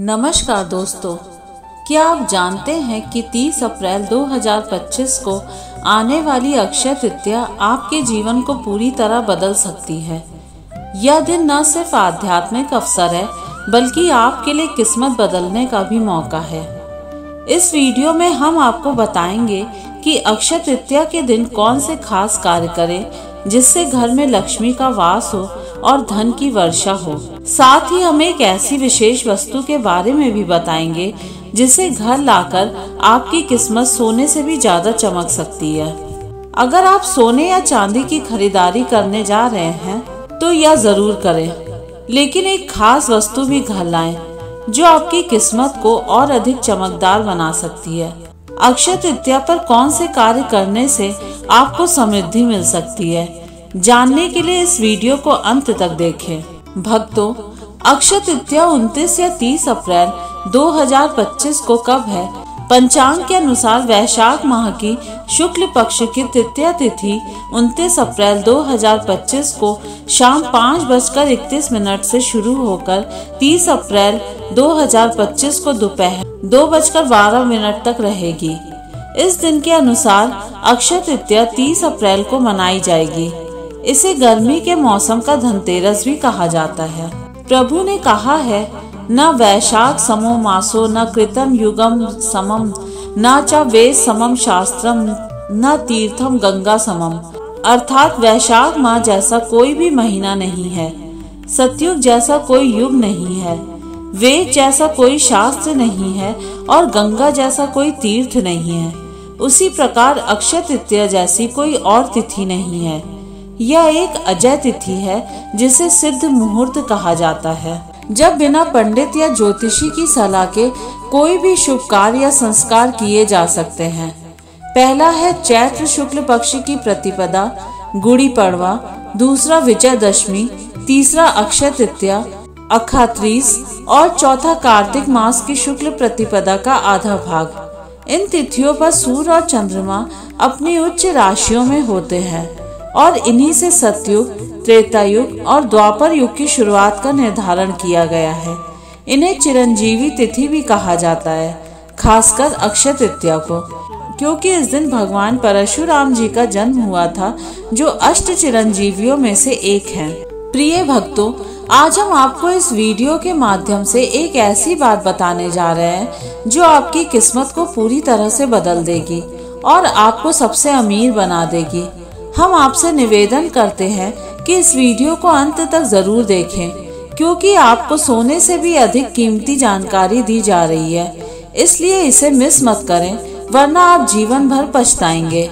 नमस्कार दोस्तों, क्या आप जानते हैं कि 30 अप्रैल 2025 को आने वाली अक्षय तृतीया आपके जीवन को पूरी तरह बदल सकती है। यह दिन न सिर्फ आध्यात्मिक अवसर है बल्कि आपके लिए किस्मत बदलने का भी मौका है। इस वीडियो में हम आपको बताएंगे कि अक्षय तृतीया के दिन कौन से खास कार्य करें जिससे घर में लक्ष्मी का वास हो और धन की वर्षा हो। साथ ही हम एक ऐसी विशेष वस्तु के बारे में भी बताएंगे जिसे घर लाकर आपकी किस्मत सोने से भी ज्यादा चमक सकती है। अगर आप सोने या चांदी की खरीदारी करने जा रहे हैं तो यह जरूर करें, लेकिन एक खास वस्तु भी घर लाएं जो आपकी किस्मत को और अधिक चमकदार बना सकती है। अक्षय तृतीया पर कौन से कार्य करने से आपको समृद्धि मिल सकती है, जानने के लिए इस वीडियो को अंत तक देखें। भक्तों, अक्षय तृतीया 29 या 30 अप्रैल 2025 को कब है? पंचांग के अनुसार वैशाख माह की शुक्ल पक्ष की तृतीया तिथि 29 अप्रैल 2025 को शाम 5:31 से शुरू होकर 30 अप्रैल 2025 को दोपहर 2:12 तक रहेगी। इस दिन के अनुसार अक्षय तृतीया 30 अप्रैल को मनाई जाएगी। इसे गर्मी के मौसम का धनतेरस भी कहा जाता है। प्रभु ने कहा है, न वैशाख समो मासो न कृतम युगम समम न च वेद समम शास्त्रम न तीर्थम गंगा समम। अर्थात वैशाख माह जैसा कोई भी महीना नहीं है, सतयुग जैसा कोई युग नहीं है, वेद जैसा कोई शास्त्र नहीं है और गंगा जैसा कोई तीर्थ नहीं है। उसी प्रकार अक्षय तृतीया जैसी कोई और तिथि नहीं है। यह एक अजय तिथि है जिसे सिद्ध मुहूर्त कहा जाता है, जब बिना पंडित या ज्योतिषी की सलाह के कोई भी शुभ कार्य या संस्कार किए जा सकते हैं। पहला है चैत्र शुक्ल पक्ष की प्रतिपदा गुड़ी पड़वा, दूसरा विजयदशमी, तीसरा अक्षय तृतीया अखात्रीस और चौथा कार्तिक मास की शुक्ल प्रतिपदा का आधा भाग। इन तिथियों पर सूर्य और चंद्रमा अपनी उच्च राशियों में होते हैं और इन्हीं से सतयुग, त्रेता युग और द्वापर युग की शुरुआत का निर्धारण किया गया है। इन्हें चिरंजीवी तिथि भी कहा जाता है, खासकर अक्षय तृतीया को, क्योंकि इस दिन भगवान परशुराम जी का जन्म हुआ था, जो अष्ट चिरंजीवियों में से एक हैं। प्रिय भक्तों, आज हम आपको इस वीडियो के माध्यम से एक ऐसी बात बताने जा रहे हैं जो आपकी किस्मत को पूरी तरह से बदल देगी और आपको सबसे अमीर बना देगी। हम आपसे निवेदन करते हैं कि इस वीडियो को अंत तक जरूर देखें, क्योंकि आपको सोने से भी अधिक कीमती जानकारी दी जा रही है। इसलिए इसे मिस मत करें, वरना आप जीवन भर पछताएंगे।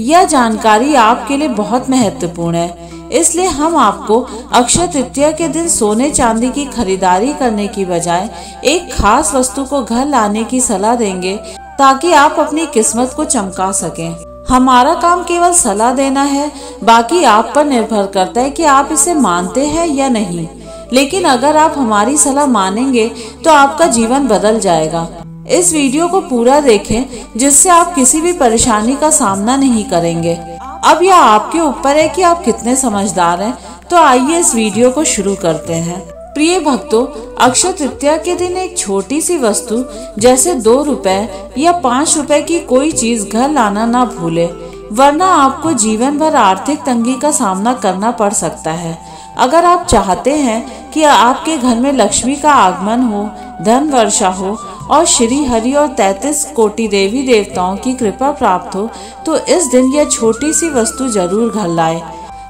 यह जानकारी आपके लिए बहुत महत्वपूर्ण है, इसलिए हम आपको अक्षय तृतीया के दिन सोने चांदी की खरीदारी करने की बजाय एक खास वस्तु को घर लाने की सलाह देंगे, ताकि आप अपनी किस्मत को चमका सकें। हमारा काम केवल सलाह देना है, बाकी आप पर निर्भर करता है कि आप इसे मानते हैं या नहीं। लेकिन अगर आप हमारी सलाह मानेंगे तो आपका जीवन बदल जाएगा। इस वीडियो को पूरा देखें, जिससे आप किसी भी परेशानी का सामना नहीं करेंगे। अब यह आपके ऊपर है कि आप कितने समझदार हैं। तो आइए इस वीडियो को शुरू करते हैं। प्रिय भक्तों, अक्षय तृतीया के दिन एक छोटी सी वस्तु जैसे 2 रुपए या 5 रुपए की कोई चीज घर लाना ना भूले, वरना आपको जीवन भर आर्थिक तंगी का सामना करना पड़ सकता है। अगर आप चाहते हैं कि आपके घर में लक्ष्मी का आगमन हो, धन वर्षा हो और श्री हरि और 33 कोटि देवी देवताओं की कृपा प्राप्त हो, तो इस दिन यह छोटी सी वस्तु जरूर घर लाए।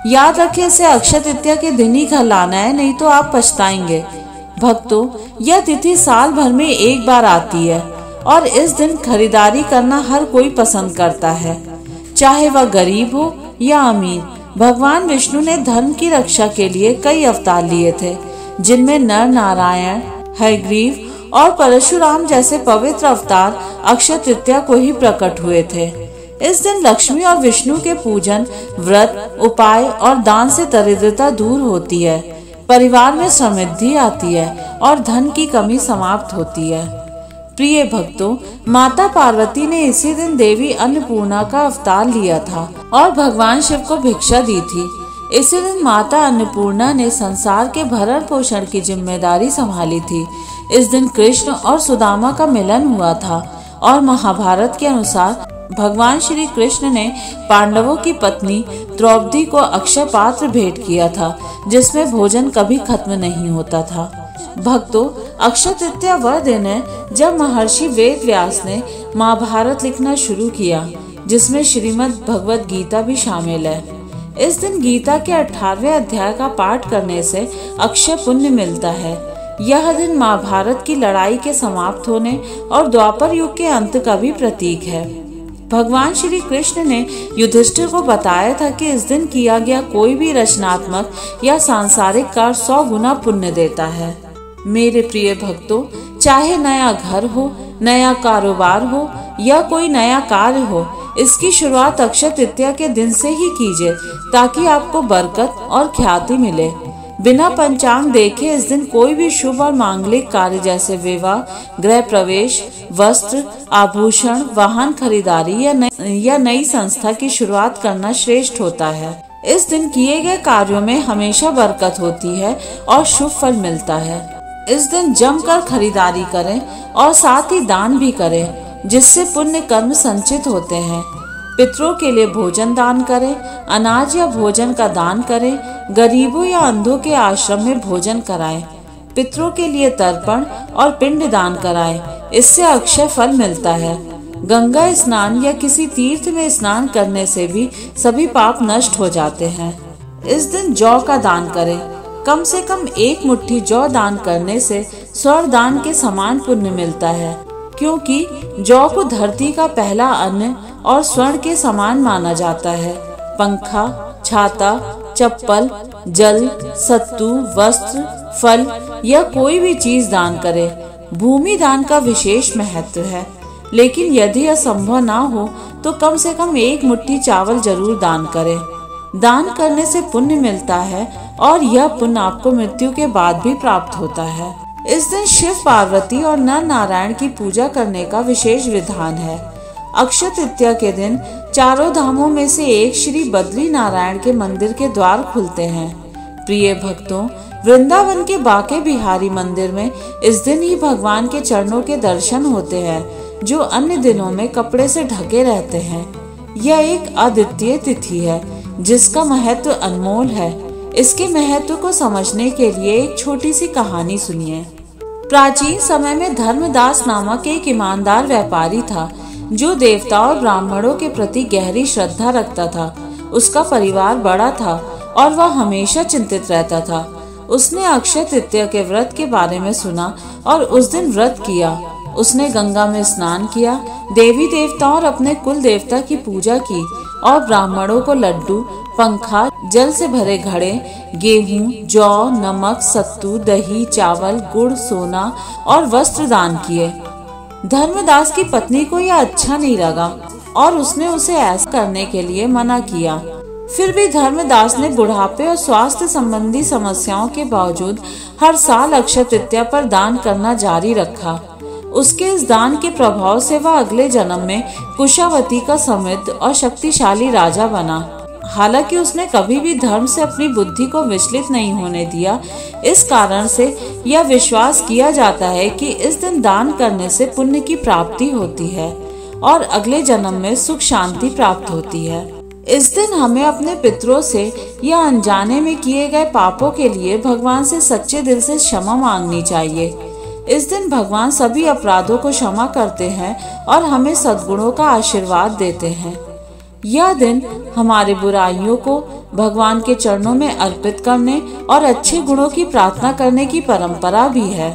याद रखें, इसे अक्षय तृतीया के दिन ही घर लाना है, नहीं तो आप पछताएंगे। भक्तों, यह तिथि साल भर में एक बार आती है और इस दिन खरीदारी करना हर कोई पसंद करता है, चाहे वह गरीब हो या अमीर। भगवान विष्णु ने धर्म की रक्षा के लिए कई अवतार लिए थे, जिनमें नर नारायण, हयग्रीव और परशुराम जैसे पवित्र अवतार अक्षय तृतीया को ही प्रकट हुए थे। इस दिन लक्ष्मी और विष्णु के पूजन, व्रत, उपाय और दान से दरिद्रता दूर होती है, परिवार में समृद्धि आती है और धन की कमी समाप्त होती है। प्रिय भक्तों, माता पार्वती ने इसी दिन देवी अन्नपूर्णा का अवतार लिया था और भगवान शिव को भिक्षा दी थी। इसी दिन माता अन्नपूर्णा ने संसार के भरण पोषण की जिम्मेदारी संभाली थी। इस दिन कृष्ण और सुदामा का मिलन हुआ था और महाभारत के अनुसार भगवान श्री कृष्ण ने पांडवों की पत्नी द्रौपदी को अक्षय पात्र भेंट किया था, जिसमें भोजन कभी खत्म नहीं होता था। भक्तों, अक्षय तृतीया वह दिन है जब महर्षि वेद व्यास ने महाभारत लिखना शुरू किया, जिसमें श्रीमद् भगवद गीता भी शामिल है। इस दिन गीता के 18वें अध्याय का पाठ करने से अक्षय पुण्य मिलता है। यह दिन महाभारत की लड़ाई के समाप्त होने और द्वापर युग के अंत का भी प्रतीक है। भगवान श्री कृष्ण ने युधिष्ठिर को बताया था कि इस दिन किया गया कोई भी रचनात्मक या सांसारिक कार्य 100 गुना पुण्य देता है। मेरे प्रिय भक्तों, चाहे नया घर हो, नया कारोबार हो या कोई नया कार्य हो, इसकी शुरुआत अक्षय तृतीया के दिन से ही कीजिए ताकि आपको बरकत और ख्याति मिले। बिना पंचांग देखे इस दिन कोई भी शुभ और मांगलिक कार्य जैसे विवाह, गृह प्रवेश, वस्त्र, आभूषण, वाहन खरीदारी या नई संस्था की शुरुआत करना श्रेष्ठ होता है। इस दिन किए गए कार्यों में हमेशा बरकत होती है और शुभ फल मिलता है। इस दिन जमकर खरीदारी करें और साथ ही दान भी करें, जिससे पुण्य कर्म संचित होते हैं। पितरों के लिए भोजन दान करें, अनाज या भोजन का दान करें, गरीबों या अंधों के आश्रम में भोजन कराएं, पितरों के लिए तर्पण और पिंड दान कराएं, इससे अक्षय फल मिलता है। गंगा स्नान या किसी तीर्थ में स्नान करने से भी सभी पाप नष्ट हो जाते हैं। इस दिन जौ का दान करें। कम से कम 1 मुट्ठी जौ दान करने से स्वर्ण दान के समान पुण्य मिलता है, क्योंकि जौ को धरती का पहला अन्न और स्वर्ण के समान माना जाता है। पंखा, छाता, चप्पल, जल, सत्तू, वस्त्र, फल या कोई भी चीज दान करें। भूमि दान का विशेष महत्व है, लेकिन यदि असंभव ना हो तो कम से कम 1 मुट्ठी चावल जरूर दान करें। दान करने से पुण्य मिलता है और यह पुण्य आपको मृत्यु के बाद भी प्राप्त होता है। इस दिन शिव, पार्वती और नर नारायण की पूजा करने का विशेष विधान है। अक्षय तृतीया के दिन चारों धामों में से एक श्री बद्री नारायण के मंदिर के द्वार खुलते हैं। प्रिय भक्तों, वृंदावन के बाके बिहारी मंदिर में इस दिन ही भगवान के चरणों के दर्शन होते हैं, जो अन्य दिनों में कपड़े से ढके रहते हैं। यह एक अद्वितीय तिथि है जिसका महत्व अनमोल है। इसके महत्व को समझने के लिए एक छोटी सी कहानी सुनिए। प्राचीन समय में धर्मदास नामक एक ईमानदार व्यापारी था, जो देवताओं और ब्राह्मणों के प्रति गहरी श्रद्धा रखता था। उसका परिवार बड़ा था और वह हमेशा चिंतित रहता था। उसने अक्षय तृतीया के व्रत के बारे में सुना और उस दिन व्रत किया। उसने गंगा में स्नान किया, देवी देवताओं और अपने कुल देवता की पूजा की और ब्राह्मणों को लड्डू, पंखा, जल से भरे घड़े, गेहूं, जौ, नमक, सत्तू, दही, चावल, गुड़, सोना और वस्त्र दान किए। धर्मदास की पत्नी को यह अच्छा नहीं लगा और उसने उसे ऐसा करने के लिए मना किया। फिर भी धर्मदास ने बुढ़ापे और स्वास्थ्य संबंधी समस्याओं के बावजूद हर साल अक्षय तृतीया पर दान करना जारी रखा। उसके इस दान के प्रभाव से वह अगले जन्म में कुशावती का समृद्ध और शक्तिशाली राजा बना। हालांकि उसने कभी भी धर्म से अपनी बुद्धि को विचलित नहीं होने दिया। इस कारण से यह विश्वास किया जाता है कि इस दिन दान करने से पुण्य की प्राप्ति होती है और अगले जन्म में सुख शांति प्राप्त होती है। इस दिन हमें अपने पितरों से या अनजाने में किए गए पापों के लिए भगवान से सच्चे दिल से क्षमा मांगनी चाहिए। इस दिन भगवान सभी अपराधों को क्षमा करते हैं और हमें सद्गुणों का आशीर्वाद देते हैं। यह दिन हमारे बुराइयों को भगवान के चरणों में अर्पित करने और अच्छे गुणों की प्रार्थना करने की परंपरा भी है।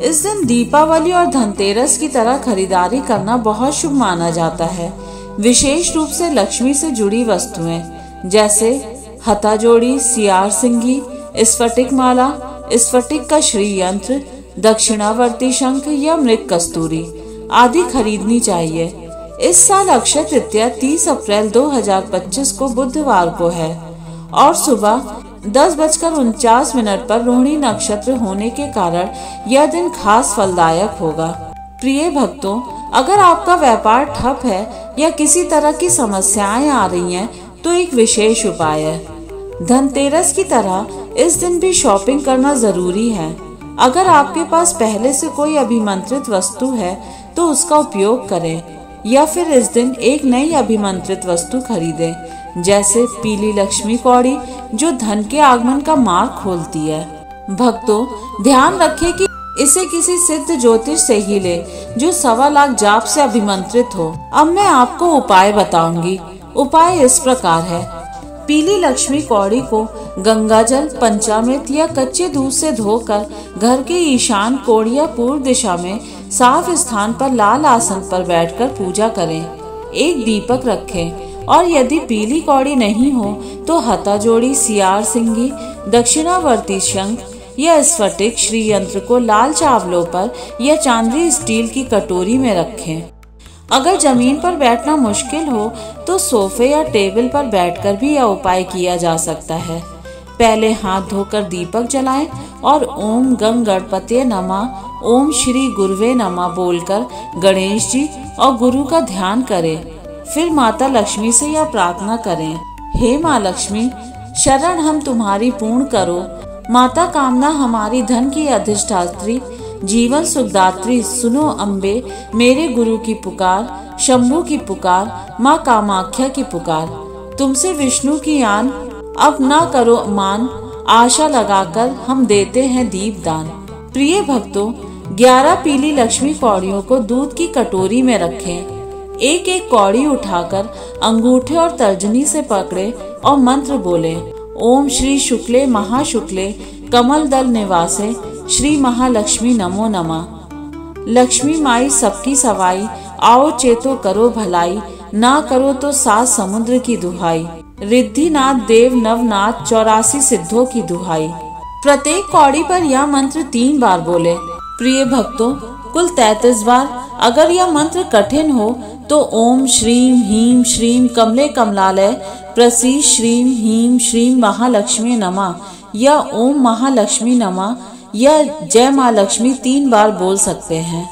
इस दिन दीपावली और धनतेरस की तरह खरीदारी करना बहुत शुभ माना जाता है। विशेष रूप से लक्ष्मी से जुड़ी वस्तुएं जैसे हथाजोड़ी, सियार सिंगी, स्फटिक माला, स्फटिक का श्री यंत्र, दक्षिणावर्ती शंख या मृग कस्तूरी आदि खरीदनी चाहिए। इस साल अक्षय तृतीया 30 अप्रैल 2025 को बुधवार को है और सुबह 10:49 पर रोहिणी नक्षत्र होने के कारण यह दिन खास फलदायक होगा। प्रिय भक्तों, अगर आपका व्यापार ठप है या किसी तरह की समस्याएं आ रही हैं, तो एक विशेष उपाय है। धनतेरस की तरह इस दिन भी शॉपिंग करना जरूरी है। अगर आपके पास पहले से कोई अभिमंत्रित वस्तु है तो उसका उपयोग करें, या फिर इस दिन एक नई अभिमंत्रित वस्तु खरीदें, जैसे पीली लक्ष्मी कौड़ी जो धन के आगमन का मार्ग खोलती है। भक्तों, ध्यान रखें कि इसे किसी सिद्ध ज्योतिष से ही ले जो 1.25 लाख जाप से अभिमंत्रित हो। अब मैं आपको उपाय बताऊंगी। उपाय इस प्रकार है। पीली लक्ष्मी कौड़ी को गंगाजल, पंचामृत या कच्चे दूध से धोकर घर के ईशान कोण या पूर्व दिशा में साफ स्थान पर लाल आसन पर बैठकर पूजा करें। एक दीपक रखें और यदि पीली कौड़ी नहीं हो तो हथा जोड़ी, सियार सिंगी, दक्षिणावर्ती शंख या स्फटिक श्री यंत्र को लाल चावलों पर या चांदी स्टील की कटोरी में रखें। अगर जमीन पर बैठना मुश्किल हो तो सोफे या टेबल पर बैठकर भी यह उपाय किया जा सकता है। पहले हाथ धोकर दीपक जलाएं और ओम गंग गणपतये नमः, ओम श्री गुरुवे नमः बोलकर गणेश जी और गुरु का ध्यान करें। फिर माता लक्ष्मी से यह प्रार्थना करें, हे माँ लक्ष्मी, शरण हम तुम्हारी पूर्ण करो। माता कामना हमारी धन की अधिष्ठात्री, जीवन सुखदात्री, सुनो अम्बे मेरे गुरु की पुकार, शंभु की पुकार, माँ कामाख्या की पुकार। तुमसे विष्णु की आन, अब ना करो मान, आशा लगाकर हम देते हैं दीपदान। प्रिय भक्तों, 11 पीली लक्ष्मी कौड़ियों को दूध की कटोरी में रखें। एक एक कौड़ी उठाकर अंगूठे और तर्जनी से पकड़े और मंत्र बोले, ओम श्री शुक्ले महाशुक्ले कमल दल निवासे श्री महालक्ष्मी नमो नमः। लक्ष्मी माई सबकी सवाई, आओ चेतो करो भलाई, ना करो तो 7 समुद्र की दुहाई। रिद्धिनाथ देव नवनाथ 84 सिद्धों की दुहाई। प्रत्येक कौड़ी पर यह मंत्र 3 बार बोले। प्रिय भक्तों, कुल 33 बार। अगर यह मंत्र कठिन हो तो ओम श्रीम ह्रीम श्रीम कमले कमलालय प्रसीद श्रीम ह्रीम श्रीम महालक्ष्मी नमः या ओम महालक्ष्मी नमः या जय माँ लक्ष्मी 3 बार बोल सकते हैं।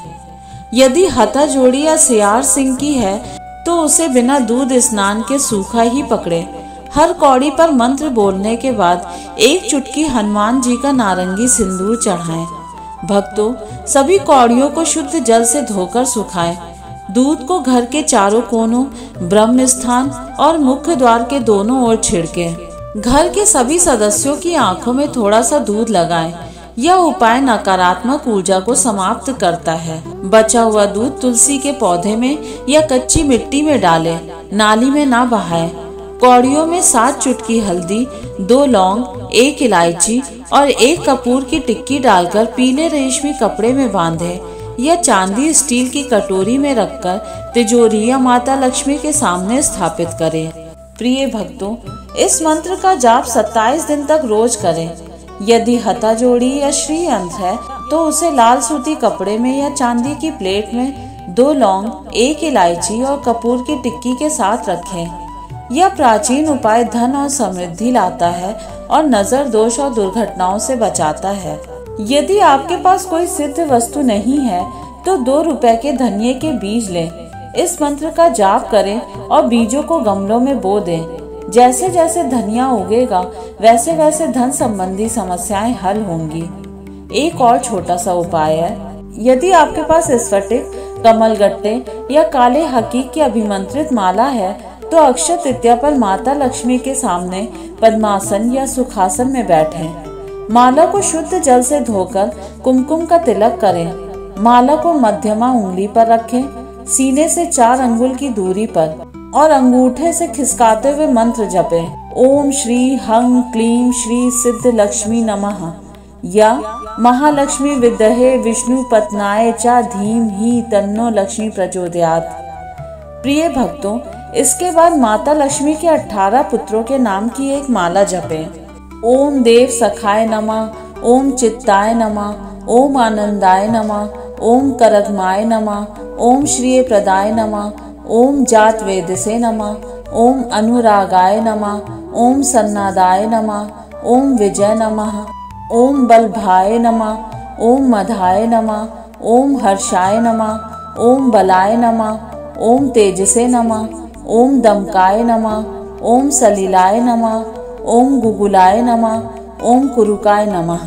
यदि हथा जोड़ी या सियार सिंह की है तो उसे बिना दूध स्नान के सूखा ही पकड़े। हर कौड़ी पर मंत्र बोलने के बाद 1 चुटकी हनुमान जी का नारंगी सिंदूर चढ़ाएं। भक्तों, सभी कौड़ियों को शुद्ध जल से धोकर सुखाएं। दूध को घर के चारों कोनों, ब्रह्म स्थान और मुख्य द्वार के दोनों ओर छिड़कें। घर के सभी सदस्यों की आंखों में थोड़ा सा दूध लगाएं। यह उपाय नकारात्मक ऊर्जा को समाप्त करता है। बचा हुआ दूध तुलसी के पौधे में या कच्ची मिट्टी में डालें, नाली में ना बहाएं। कौड़ियों में 7 चुटकी हल्दी, 2 लौंग, 1 इलायची और 1 कपूर की टिक्की डालकर पीले रेशमी कपड़े में बांधें या चांदी स्टील की कटोरी में रखकर तिजोरी या माता लक्ष्मी के सामने स्थापित करें। प्रिय भक्तों, इस मंत्र का जाप 27 दिन तक रोज करें। यदि हथा जोड़ी या श्री यंत्र है तो उसे लाल सूती कपड़े में या चांदी की प्लेट में 2 लौंग, 1 इलायची और कपूर की टिक्की के साथ रखें। यह प्राचीन उपाय धन और समृद्धि लाता है और नजर दोष और दुर्घटनाओं से बचाता है। यदि आपके पास कोई सिद्ध वस्तु नहीं है तो 2 रुपए के धनिये के बीज लें। इस मंत्र का जाप करें और बीजों को गमलों में बो दें। जैसे जैसे धनिया उगेगा वैसे वैसे धन संबंधी समस्याएं हल होंगी। एक और छोटा सा उपाय है। यदि आपके पास स्फटिक, कमलगट्टे या काले हकीक की अभिमंत्रित माला है तो अक्षय तृतीया पर माता लक्ष्मी के सामने पद्मासन या सुखासन में बैठें। माला को शुद्ध जल से धोकर कुमकुम का तिलक करें। माला को मध्यमा उंगली पर रखें, सीने से 4 अंगुल की दूरी पर, और अंगूठे से खिसकाते हुए मंत्र जपें, ओम श्री हंग क्लीम श्री सिद्ध लक्ष्मी नमः या महालक्ष्मी विद्महे विष्णु पत्नाय च धीमहि तन्नो लक्ष्मी प्रचोदयात्। प्रिय भक्तों, इसके बाद माता लक्ष्मी के 18 पुत्रों के नाम की एक माला जपें। ओम देव सखाय नमः, ओम चित्ताय नमः, ओम आनंदाय नमः, ओम करगमाय नमः, ओम श्रिय प्रदाय नमः, ओम जात वेदसे नमः, ओम अनुरागाय नमः, ओम सन्नादाय नमः, ओम विजय नमः, ओम बलभाय नमः, ओम मधाय नमः, ओम हर्षाय नमः, ओम बलाय नमः, ओम तेजसे नमः, ओम दमकाय नमः, ओम सलीलाय नमः, ओम गुगुलाय नमः, ओम कुरुकाय नमः।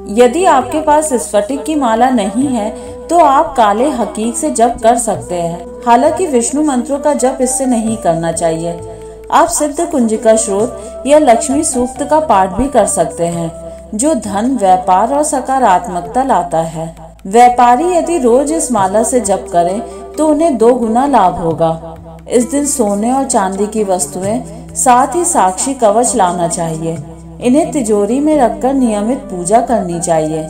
यदि आपके पास स्फटिक की माला नहीं है तो आप काले हकीक से जप कर सकते हैं। हालांकि विष्णु मंत्रों का जप इससे नहीं करना चाहिए। आप सिद्ध कुंजिका स्रोत या लक्ष्मी सूक्त का पाठ भी कर सकते हैं, जो धन, व्यापार और सकारात्मकता लाता है। व्यापारी यदि रोज इस माला से जप करें तो उन्हें 2 गुना लाभ होगा। इस दिन सोने और चांदी की वस्तुएं, साथ ही साक्षी कवच लाना चाहिए। इन्हें तिजोरी में रखकर नियमित पूजा करनी चाहिए।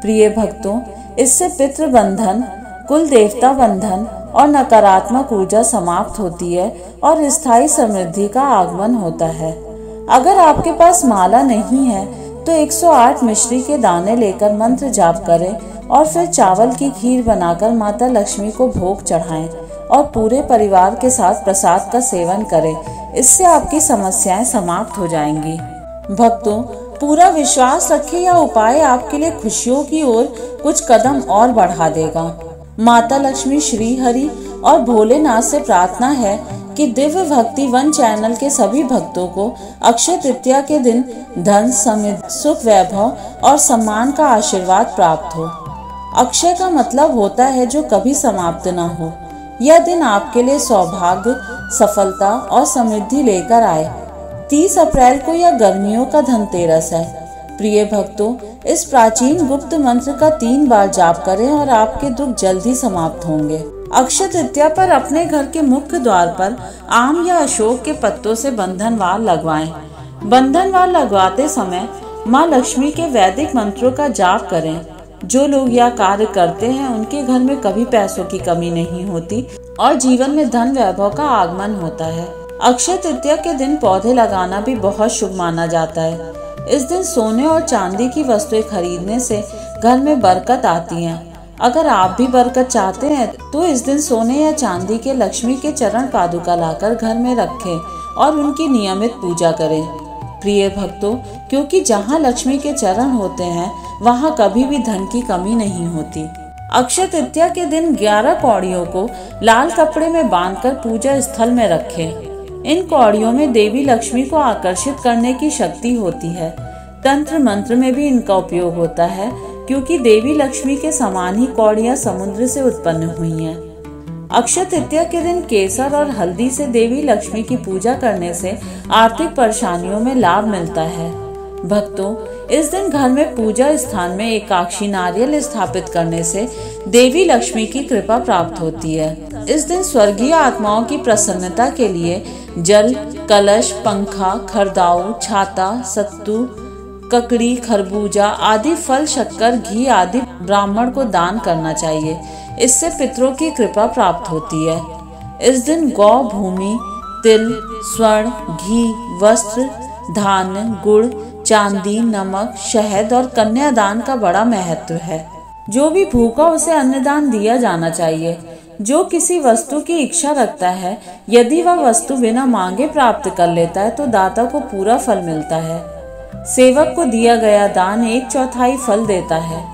प्रिय भक्तों, इससे पितृ बंधन, कुल देवता बंधन और नकारात्मक ऊर्जा समाप्त होती है और स्थायी समृद्धि का आगमन होता है। अगर आपके पास माला नहीं है तो 108 मिश्री के दाने लेकर मंत्र जाप करें और फिर चावल की खीर बनाकर माता लक्ष्मी को भोग चढ़ाएं और पूरे परिवार के साथ प्रसाद का सेवन करें। इससे आपकी समस्याएं समाप्त हो जाएंगी। भक्तों, पूरा विश्वास रखें, यह उपाय आपके लिए खुशियों की ओर कुछ कदम और बढ़ा देगा। माता लक्ष्मी, श्री हरि और भोलेनाथ से प्रार्थना है कि दिव्य भक्ति वन चैनल के सभी भक्तों को अक्षय तृतीया के दिन धन, समृद्धि, सुख, वैभव और सम्मान का आशीर्वाद प्राप्त हो। अक्षय का मतलब होता है जो कभी समाप्त न हो। यह दिन आपके लिए सौभाग्य, सफलता और समृद्धि लेकर आए। 30 अप्रैल को यह गर्मियों का धनतेरस है। प्रिय भक्तों, इस प्राचीन गुप्त मंत्र का 3 बार जाप करें और आपके दुख जल्दी समाप्त होंगे। अक्षय तृतीया पर अपने घर के मुख्य द्वार पर आम या अशोक के पत्तों से बंधनवार लगवाएं। बंधनवार लगवाते समय माँ लक्ष्मी के वैदिक मंत्रों का जाप करें। जो लोग यह कार्य करते हैं उनके घर में कभी पैसों की कमी नहीं होती और जीवन में धन, वैभव का आगमन होता है। अक्षय तृतीया के दिन पौधे लगाना भी बहुत शुभ माना जाता है। इस दिन सोने और चांदी की वस्तुएं खरीदने से घर में बरकत आती है। अगर आप भी बरकत चाहते हैं तो इस दिन सोने या चांदी के लक्ष्मी के चरण पादुका लाकर घर में रखें और उनकी नियमित पूजा करें। प्रिय भक्तों, क्योंकि जहाँ लक्ष्मी के चरण होते हैं वहाँ कभी भी धन की कमी नहीं होती। अक्षय तृतीया के दिन 11 कौड़ियों को लाल कपड़े में बांधकर पूजा स्थल में रखें। इन कौड़ियों में देवी लक्ष्मी को आकर्षित करने की शक्ति होती है। तंत्र मंत्र में भी इनका उपयोग होता है, क्योंकि देवी लक्ष्मी के समान ही कौड़ियां समुद्र से उत्पन्न हुई हैं। अक्षय तृतीया के दिन केसर और हल्दी से देवी लक्ष्मी की पूजा करने से आर्थिक परेशानियों में लाभ मिलता है। भक्तों, इस दिन घर में पूजा स्थान में एकाक्षी नारियल स्थापित करने से देवी लक्ष्मी की कृपा प्राप्त होती है। इस दिन स्वर्गीय आत्माओं की प्रसन्नता के लिए जल, कलश, पंखा, खरदाऊ, छाता, सत्तू, ककड़ी, खरबूजा आदि फल, शक्कर, घी आदि ब्राह्मण को दान करना चाहिए। इससे पितरों की कृपा प्राप्त होती है। इस दिन गौ, भूमि, तिल, स्वर्ण, घी, वस्त्र, धान्य, गुड़, चांदी, नमक, शहद और कन्यादान का बड़ा महत्व है। जो भी भूखा उसे अन्नदान दिया जाना चाहिए। जो किसी वस्तु की इच्छा रखता है, यदि वह वस्तु बिना मांगे प्राप्त कर लेता है तो दाता को पूरा फल मिलता है। सेवक को दिया गया दान 1/4 फल देता है।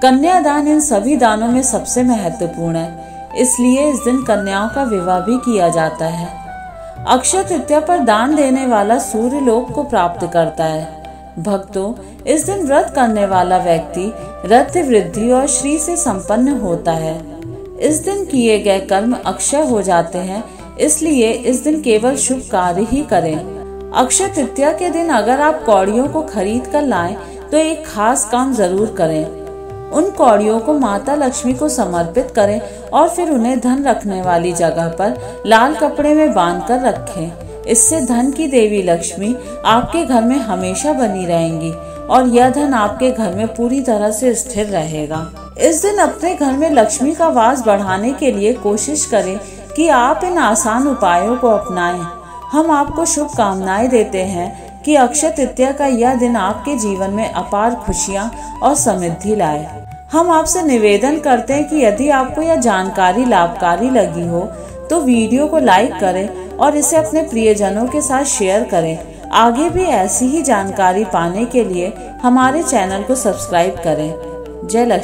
कन्यादान इन सभी दानों में सबसे महत्वपूर्ण है, इसलिए इस दिन कन्याओं का विवाह भी किया जाता है। अक्षय तृतीया पर दान देने वाला सूर्य लोक को प्राप्त करता है। भक्तों, इस दिन व्रत करने वाला व्यक्ति रत्न वृद्धि और श्री से संपन्न होता है। इस दिन किए गए कर्म अक्षय हो जाते हैं, इसलिए इस दिन केवल शुभ कार्य ही करें। अक्षय तृतीया के दिन अगर आप कौड़ियों को खरीद कर लाएं तो एक खास काम जरूर करें। उन कौड़ियों को माता लक्ष्मी को समर्पित करें और फिर उन्हें धन रखने वाली जगह पर लाल कपड़े में बांधकर रखें। इससे धन की देवी लक्ष्मी आपके घर में हमेशा बनी रहेंगी और यह धन आपके घर में पूरी तरह से स्थिर रहेगा। इस दिन अपने घर में लक्ष्मी का वास बढ़ाने के लिए कोशिश करें कि आप इन आसान उपायों को अपनाएं। हम आपको शुभकामनाएं देते हैं कि अक्षय तृतीया का यह दिन आपके जीवन में अपार खुशियां और समृद्धि लाए। हम आपसे निवेदन करते हैं कि यदि आपको यह जानकारी लाभकारी लगी हो तो वीडियो को लाइक करें और इसे अपने प्रियजनों के साथ शेयर करें। आगे भी ऐसी ही जानकारी पाने के लिए हमारे चैनल को सब्सक्राइब करें। जय लक्ष्मी।